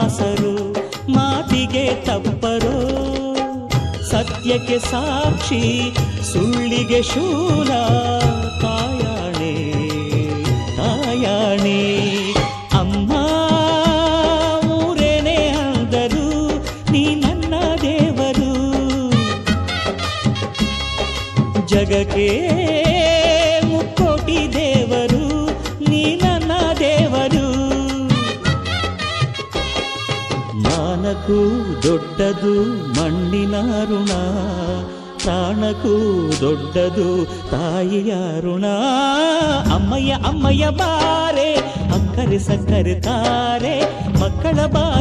ದಾಸರು ಮಾತಿಗೆ ತಪ್ಪರೋ ಸತ್ಯಕ್ಕೆ ಸಾಕ್ಷಿ ಸುಳ್ಳಿಗೆ ಶೂಲ ತಾಯಾಣೆ ತಾಯಾಣೆ ಅಮ್ಮ ಊರೇನೇ ಅಂದರು ನೀ ನನ್ನ ದೇವರು ಜಗಕ್ಕೆ ಮುಕ್ಕೋಟಿ ದೇವರು ನೀ ನನ್ನ ದೇವರು ಮಾನಕ್ಕೂ ದೊಡ್ಡದು ಮಣ್ಣಿನ ಋಣ ಪ್ರಾಣಕ್ಕೂ ದೊಡ್ಡದು ತಾಯಿಯ ಋಣ ಅಮ್ಮಯ್ಯ ಅಮ್ಮಯ್ಯ ಬಾರೆ ಅಕ್ಕರೆ ಸಕ್ಕರೆ ತಾರೆ ಮಕ್ಕಳ ಬಾಯಿ